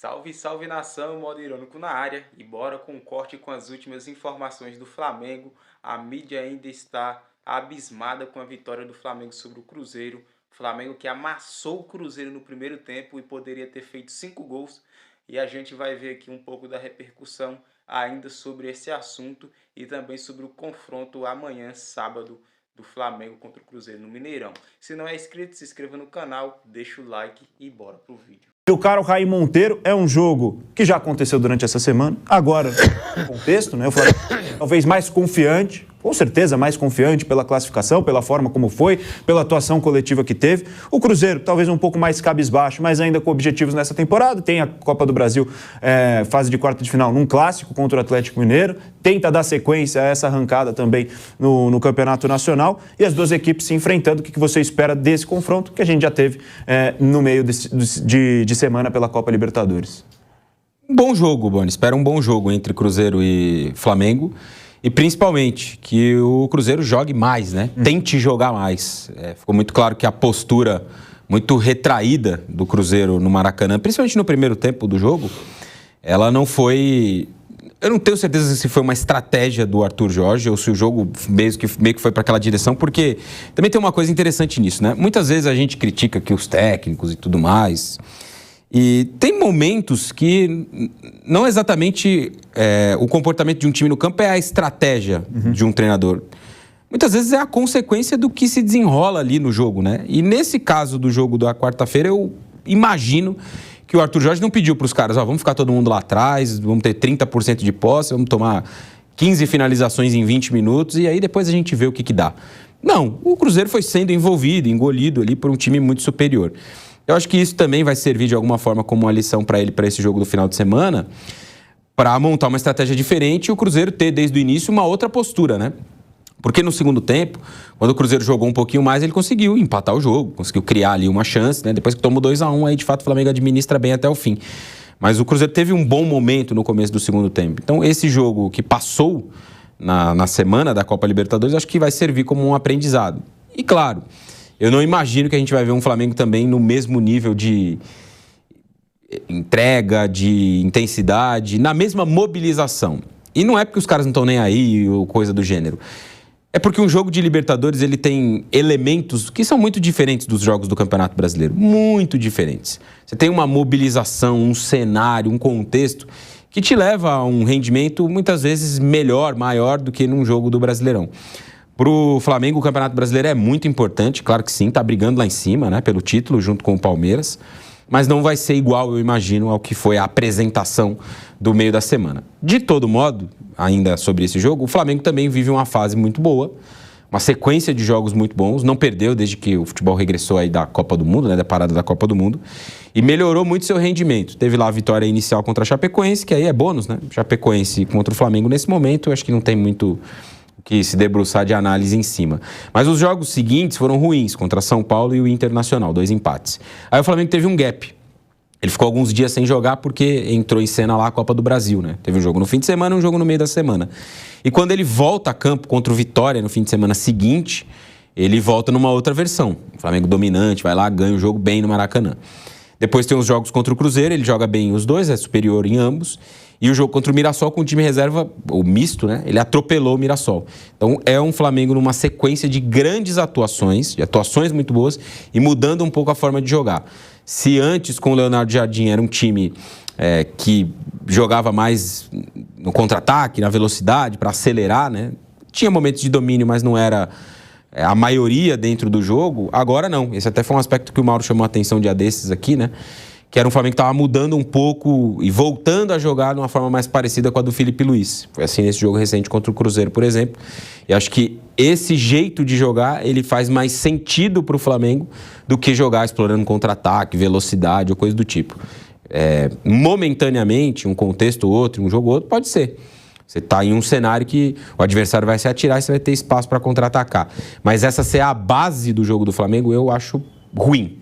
Salve, salve nação, modo irônico na área e bora com um corte com as últimas informações do Flamengo. A mídia ainda está abismada com a vitória do Flamengo sobre o Cruzeiro. Flamengo que amassou o Cruzeiro no primeiro tempo e poderia ter feito 5 gols. E a gente vai ver aqui um pouco da repercussão ainda sobre esse assunto e também sobre o confronto amanhã, sábado, do Flamengo contra o Cruzeiro no Mineirão. Se não é inscrito, se inscreva no canal, deixa o like e bora pro vídeo. O caro Raí Monteiro é um jogo que já aconteceu durante essa semana. Agora, no contexto, né? O Flamengo talvez mais confiante, com certeza mais confiante pela classificação, pela forma como foi, pela atuação coletiva que teve. O Cruzeiro talvez um pouco mais cabisbaixo, mas ainda com objetivos nessa temporada. Tem a Copa do Brasil, fase de quarta de final, num clássico contra o Atlético Mineiro. Tenta dar sequência a essa arrancada também no Campeonato Nacional. E as duas equipes se enfrentando. O que você espera desse confronto que a gente já teve no meio de semana pela Copa Libertadores? Um bom jogo, Boni. Espera um bom jogo entre Cruzeiro e Flamengo. E principalmente que o Cruzeiro jogue mais, né? Tente jogar mais. Ficou muito claro que a postura muito retraída do Cruzeiro no Maracanã, principalmente no primeiro tempo do jogo, ela não foi... Eu não tenho certeza se foi uma estratégia do Arthur Jorge ou se o jogo meio que foi para aquela direção, porque também tem uma coisa interessante nisso, né? Muitas vezes a gente critica que os técnicos e tudo mais... E tem momentos que não exatamente o comportamento de um time no campo é a estratégia de um treinador. Muitas vezes é a consequência do que se desenrola ali no jogo, né? E nesse caso do jogo da quarta-feira, eu imagino que o Arthur Jorge não pediu para os caras, vamos ficar todo mundo lá atrás, vamos ter 30% de posse, vamos tomar 15 finalizações em 20 minutos e aí depois a gente vê o que dá. Não, o Cruzeiro foi sendo envolvido, engolido ali por um time muito superior. Eu acho que isso também vai servir de alguma forma como uma lição para ele, para esse jogo do final de semana, para montar uma estratégia diferente e o Cruzeiro ter desde o início uma outra postura, né? Porque no segundo tempo, quando o Cruzeiro jogou um pouquinho mais, ele conseguiu empatar o jogo, conseguiu criar ali uma chance, né? Depois que tomou 2-1, aí de fato o Flamengo administra bem até o fim. Mas o Cruzeiro teve um bom momento no começo do segundo tempo. Então esse jogo que passou na semana da Copa Libertadores, acho que vai servir como um aprendizado. E claro... Eu não imagino que a gente vai ver um Flamengo também no mesmo nível de entrega, de intensidade, na mesma mobilização. E não é porque os caras não estão nem aí ou coisa do gênero. É porque um jogo de Libertadores ele tem elementos que são muito diferentes dos jogos do Campeonato Brasileiro. Muito diferentes. Você tem uma mobilização, um cenário, um contexto que te leva a um rendimento muitas vezes melhor, maior do que num jogo do Brasileirão. Para o Flamengo, o Campeonato Brasileiro é muito importante, claro que sim, está brigando lá em cima, né, pelo título, junto com o Palmeiras, mas não vai ser igual, eu imagino, ao que foi a apresentação do meio da semana. De todo modo, ainda sobre esse jogo, o Flamengo também vive uma fase muito boa, uma sequência de jogos muito bons, não perdeu desde que o futebol regressou aí da Copa do Mundo, né, da parada da Copa do Mundo, e melhorou muito seu rendimento. Teve lá a vitória inicial contra a Chapecoense, que aí é bônus, né, Chapecoense contra o Flamengo nesse momento, eu acho que não tem muito... que se debruçar de análise em cima. Mas os jogos seguintes foram ruins, contra São Paulo e o Internacional, 2 empates. Aí o Flamengo teve um gap. Ele ficou alguns dias sem jogar porque entrou em cena lá a Copa do Brasil, né? Teve um jogo no fim de semana e um jogo no meio da semana. E quando ele volta a campo contra o Vitória no fim de semana seguinte, ele volta numa outra versão. O Flamengo dominante, vai lá, ganha o jogo bem no Maracanã. Depois tem os jogos contra o Cruzeiro, ele joga bem os dois, é superior em ambos. E o jogo contra o Mirassol com o time reserva, o misto, né? Ele atropelou o Mirassol. Então é um Flamengo numa sequência de grandes atuações, de atuações muito boas e mudando um pouco a forma de jogar. Se antes com o Leonardo Jardim era um time que jogava mais no contra-ataque, na velocidade, para acelerar, né? Tinha momentos de domínio, mas não era a maioria dentro do jogo. Agora não. Esse até foi um aspecto que o Mauro chamou a atenção dia desses aqui, né? Que era um Flamengo que estava mudando um pouco e voltando a jogar de uma forma mais parecida com a do Felipe Luiz. Foi assim nesse jogo recente contra o Cruzeiro, por exemplo. E acho que esse jeito de jogar, ele faz mais sentido para o Flamengo do que jogar explorando contra-ataque, velocidade ou coisa do tipo. Momentaneamente, um contexto ou outro, um jogo ou outro, pode ser. Você está em um cenário que o adversário vai se atirar e você vai ter espaço para contra-atacar. Mas essa ser a base do jogo do Flamengo, eu acho ruim.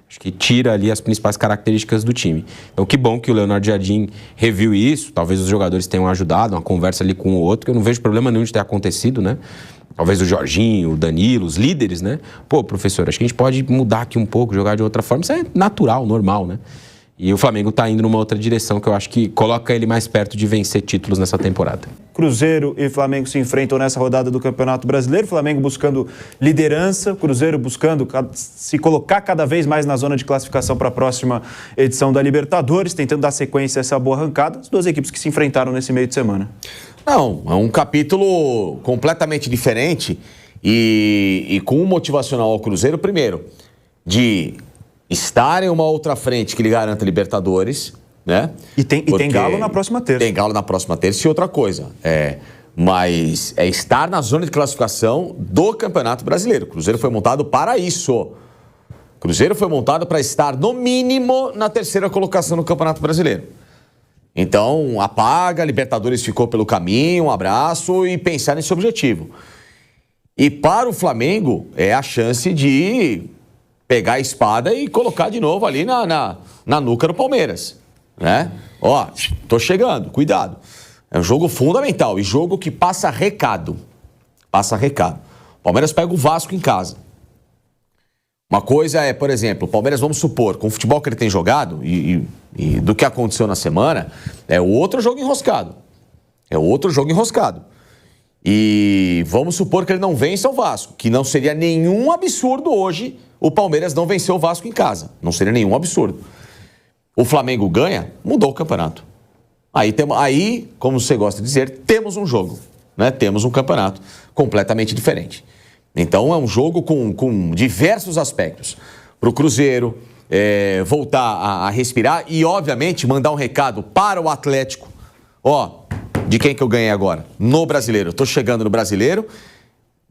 Acho que tira ali as principais características do time. Então, que bom que o Leonardo Jardim reviu isso. Talvez os jogadores tenham ajudado, uma conversa ali com o outro, que eu não vejo problema nenhum de ter acontecido, né? Talvez o Jorginho, o Danilo, os líderes, né? Pô, professor, acho que a gente pode mudar aqui um pouco, jogar de outra forma. Isso é natural, normal, né? E o Flamengo está indo numa outra direção que eu acho que coloca ele mais perto de vencer títulos nessa temporada. Cruzeiro e Flamengo se enfrentam nessa rodada do Campeonato Brasileiro. Flamengo buscando liderança, Cruzeiro buscando se colocar cada vez mais na zona de classificação para a próxima edição da Libertadores, tentando dar sequência a essa boa arrancada. As duas equipes que se enfrentaram nesse meio de semana. Não, é um capítulo completamente diferente e com um motivacional ao Cruzeiro, primeiro, de estar em uma outra frente que lhe garanta Libertadores, né? E tem Galo na próxima terça. Tem Galo na próxima terça e outra coisa, mas é estar na zona de classificação do Campeonato Brasileiro. O Cruzeiro foi montado para isso. O Cruzeiro foi montado para estar, no mínimo, na terceira colocação no Campeonato Brasileiro. Então, apaga, Libertadores ficou pelo caminho, um abraço e pensar nesse objetivo. E para o Flamengo, é a chance de pegar a espada e colocar de novo ali na nuca do Palmeiras, né? Ó, tô chegando, cuidado. É um jogo fundamental e jogo que passa recado. Passa recado. O Palmeiras pega o Vasco em casa. Uma coisa é, por exemplo, o Palmeiras, vamos supor, com o futebol que ele tem jogado e do que aconteceu na semana, é outro jogo enroscado. É outro jogo enroscado. E vamos supor que ele não vença o Vasco, que não seria nenhum absurdo hoje o Palmeiras não venceu o Vasco em casa. Não seria nenhum absurdo. O Flamengo ganha, mudou o campeonato. Aí, como você gosta de dizer, temos um jogo, né? Temos um campeonato completamente diferente. Então é um jogo com diversos aspectos. Para o Cruzeiro voltar a respirar e, obviamente, mandar um recado para o Atlético. Ó, de quem que eu ganhei agora? No Brasileiro. Estou chegando no Brasileiro.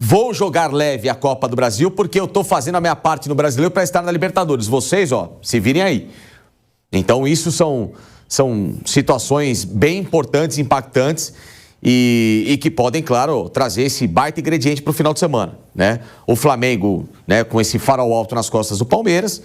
Vou jogar leve a Copa do Brasil porque eu estou fazendo a minha parte no Brasileiro para estar na Libertadores. Vocês, ó, se virem aí. Então, isso são situações bem importantes, impactantes e que podem, claro, trazer esse baita ingrediente para o final de semana, né? O Flamengo, né, com esse farol alto nas costas do Palmeiras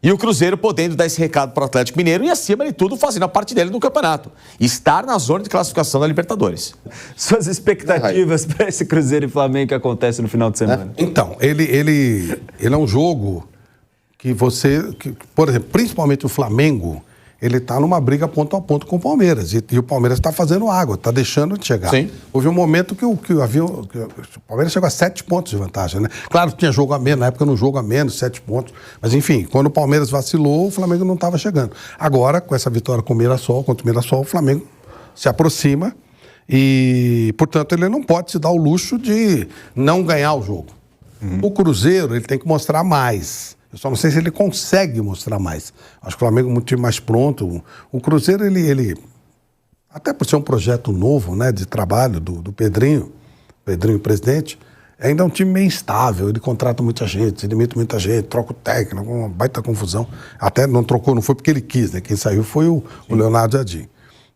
e o Cruzeiro podendo dar esse recado para o Atlético Mineiro e, acima de tudo, fazendo a parte dele no campeonato. Estar na zona de classificação da Libertadores. Suas expectativas para esse Cruzeiro e Flamengo que acontece no final de semana? Então, ele é um jogo que por exemplo, principalmente o Flamengo, ele está numa briga ponto a ponto com o Palmeiras. E o Palmeiras está fazendo água, está deixando de chegar. Sim. Houve um momento que o Palmeiras chegou a 7 pontos de vantagem, né? Claro que tinha jogo a menos, na época não jogo a menos, 7 pontos. Mas enfim, quando o Palmeiras vacilou, o Flamengo não estava chegando. Agora, com essa vitória com o Mirassol, contra o Mirassol, o Flamengo se aproxima e, portanto, ele não pode se dar o luxo de não ganhar o jogo. O Cruzeiro, ele tem que mostrar mais. Eu só não sei se ele consegue mostrar mais. Acho que o Flamengo é um time mais pronto. O Cruzeiro, ele até por ser um projeto novo, né, de trabalho do Pedrinho, presidente, ainda é um time meio instável. Ele contrata muita gente, se demite muita gente, troca o técnico, uma baita confusão. Até não trocou, não foi porque ele quis, né? Quem saiu foi o Leonardo Jardim.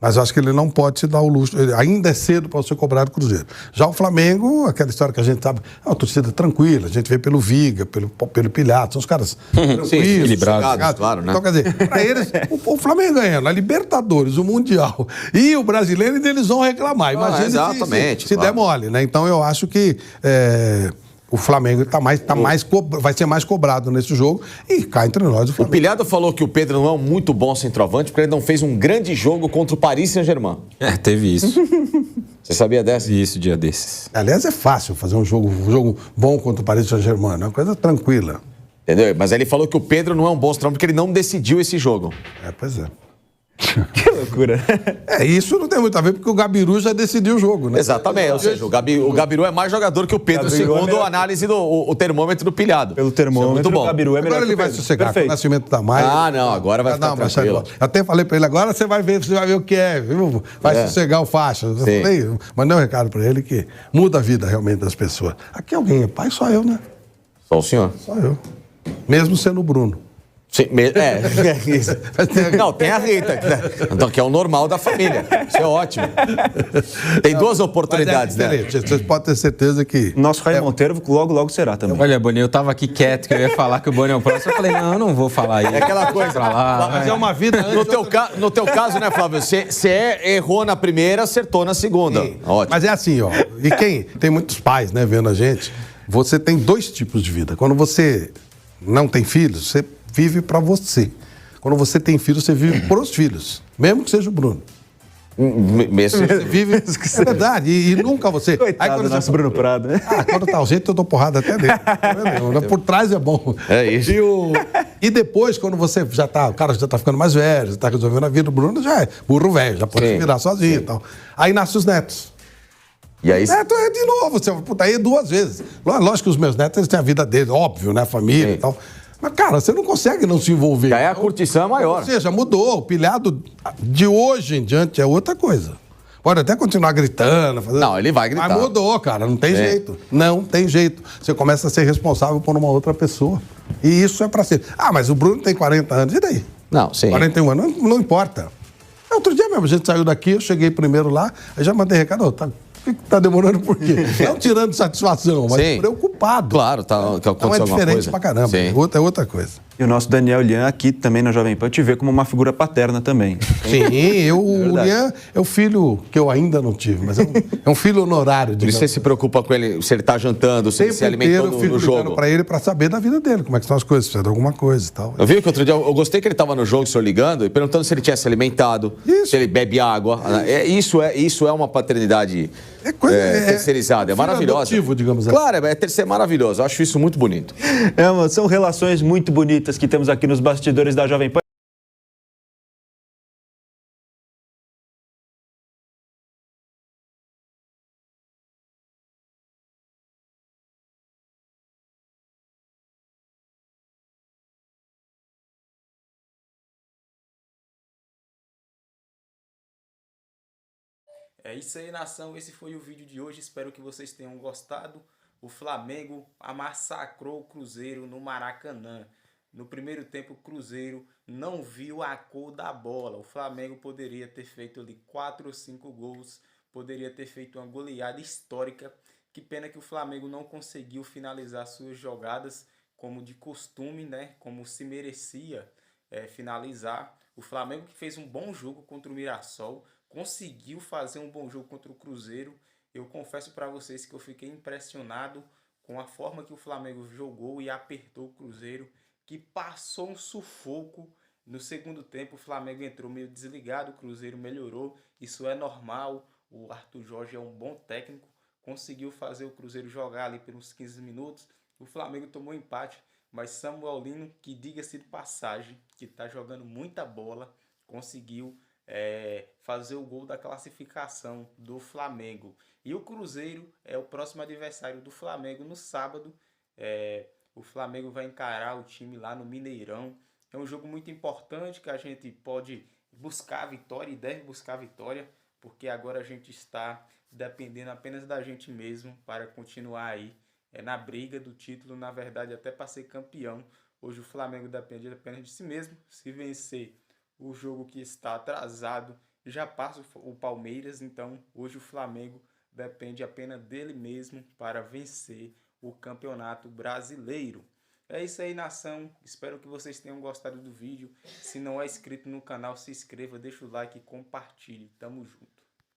Mas eu acho que ele não pode se dar o luxo. Ainda é cedo para você cobrar do Cruzeiro. Já o Flamengo, aquela história que a gente sabe, é uma torcida tranquila. A gente vê pelo Viga, pelo Pilhato, são os caras tranquilos, equilibrados, claro, né? Então, quer dizer, para eles, o Flamengo ganhando a Libertadores, o Mundial e o Brasileiro, eles vão reclamar. Imagina exatamente, se der mole, né? Então eu acho que o Flamengo vai ser mais cobrado nesse jogo e cá entre nós o Flamengo. O Pilhado falou que o Pedro não é um muito bom centroavante porque ele não fez um grande jogo contra o Paris Saint-Germain. Teve isso. Você sabia dessa? Isso, dia desses. Aliás, é fácil fazer um jogo bom contra o Paris Saint-Germain, é uma coisa tranquila. Entendeu? Mas ele falou que o Pedro não é um bom centroavante porque ele não decidiu esse jogo. Pois é. Que loucura. Isso não tem muito a ver, porque o Gabiru já decidiu o jogo, né? Exatamente, ou seja, o Gabiru é mais jogador que o Pedro, segundo a análise o termômetro do Pilhado. Pelo termômetro, muito bom. O Gabiru é melhor. Agora ele vai sossegar. Perfeito. Com o Nascimento da Maia. Ah, não, agora vai ficar tranquilo. Até falei pra ele, agora você vai ver o que é, viu? Vai sossegar o faixa. Eu falei, mandei um recado pra ele que muda a vida realmente das pessoas. Aqui alguém é pai? Só eu, né? Só o senhor? Só eu. Mesmo sendo o Bruno. Sim, isso. Não, tem a Rita. Então, que é o normal da família. Isso é ótimo. Tem duas oportunidades, né? Vocês podem ter certeza que... Nosso Raio Monteiro logo será também. Olha, Boninho, eu tava aqui quieto, que eu ia falar que o Boninho é o próximo. Eu falei, não, eu não vou falar isso. É aquela coisa. Pra lá, Mas é uma vida... No teu caso, né, Flávio? Você errou na primeira, acertou na segunda. Ótimo. Mas é assim, ó. E quem... Tem muitos pais, né, vendo a gente. Você tem 2 tipos de vida. Quando você não tem filhos, você vive para você. quando você tem filho, você vive pros filhos, mesmo que seja o Bruno. Mesmo Você vive. É verdade, e nunca você. Coitado do nosso Bruno Prado, né? Quando tá ausente, eu dou porrada até dele. Por trás é bom. É isso. E depois, quando você já tá. O cara já tá ficando mais velho, já tá resolvendo a vida, o Bruno já é burro velho, já pode se virar sozinho e tal. Aí nascem os netos. E aí, Neto é de novo, você puta, aí 2 vezes. Lógico que os meus netos eles têm a vida deles, óbvio, né? Família e tal. Mas, cara, você não consegue não se envolver. já é a curtição maior. Ou seja, mudou. O pilhado de hoje em diante é outra coisa. Pode até continuar gritando. Fazendo... Não, ele vai gritar. Mas mudou, cara. Não tem jeito. Não tem jeito. Você começa a ser responsável por uma outra pessoa. E isso é pra ser. Mas o Bruno tem 40 anos. E daí? Não, sim. 41 anos. Não importa. Outro dia mesmo, a gente saiu daqui, eu cheguei primeiro lá, aí já mandei recado. Por que tá demorando por quê? Não tirando satisfação, mas preocupado. Claro, que aconteceu então é alguma diferente coisa. pra caramba. Sim. É outra coisa. E o nosso Daniel Lian aqui também na Jovem Pan te vê como uma figura paterna também. Sim, o Lian é o filho que eu ainda não tive, mas é um filho honorário. Por isso você se preocupa com ele, se ele tá jantando, se ele se alimentou eu fico no jogo. pra ele pra saber da vida dele, como é que são as coisas, se precisa de alguma coisa e tal. Eu vi que outro dia, eu gostei que ele tava no jogo, o senhor ligando, e perguntando se ele tinha se alimentado, se ele bebe água. Isso é uma paternidade terceirizada, é maravilhosa. Adotivo, digamos assim. Claro, é maravilhoso, eu acho isso muito bonito. São relações muito bonitas que temos aqui nos bastidores da Jovem Pan. É isso aí, nação. Esse foi o vídeo de hoje. Espero que vocês tenham gostado. O Flamengo massacrou o Cruzeiro no Maracanã. No primeiro tempo, o Cruzeiro não viu a cor da bola. O Flamengo poderia ter feito ali 4 ou 5 gols. Poderia ter feito uma goleada histórica. Que pena que o Flamengo não conseguiu finalizar suas jogadas como de costume, né? Como se merecia finalizar. O Flamengo, que fez um bom jogo contra o Mirassol, conseguiu fazer um bom jogo contra o Cruzeiro. Eu confesso para vocês que eu fiquei impressionado com a forma que o Flamengo jogou e apertou o Cruzeiro, que passou um sufoco. No segundo tempo o Flamengo entrou meio desligado, o Cruzeiro melhorou, isso é normal. O Arthur Jorge é um bom técnico, conseguiu fazer o Cruzeiro jogar ali pelos 15 minutos. O Flamengo tomou empate, mas Samuel Lino, que diga-se de passagem, que está jogando muita bola, conseguiu fazer o gol da classificação do Flamengo. E o Cruzeiro é o próximo adversário do Flamengo no sábado. O Flamengo vai encarar o time lá no Mineirão. É um jogo muito importante que a gente pode buscar a vitória e deve buscar a vitória, porque agora a gente está dependendo apenas da gente mesmo para continuar aí na briga do título, na verdade até para ser campeão. Hoje o Flamengo depende apenas de si mesmo. Se vencer o jogo que está atrasado, já passa o Palmeiras, então hoje o Flamengo depende apenas dele mesmo para vencer o Campeonato Brasileiro. É isso aí, nação. Espero que vocês tenham gostado do vídeo. Se não é inscrito no canal, se inscreva, deixa o like e compartilhe. Tamo junto.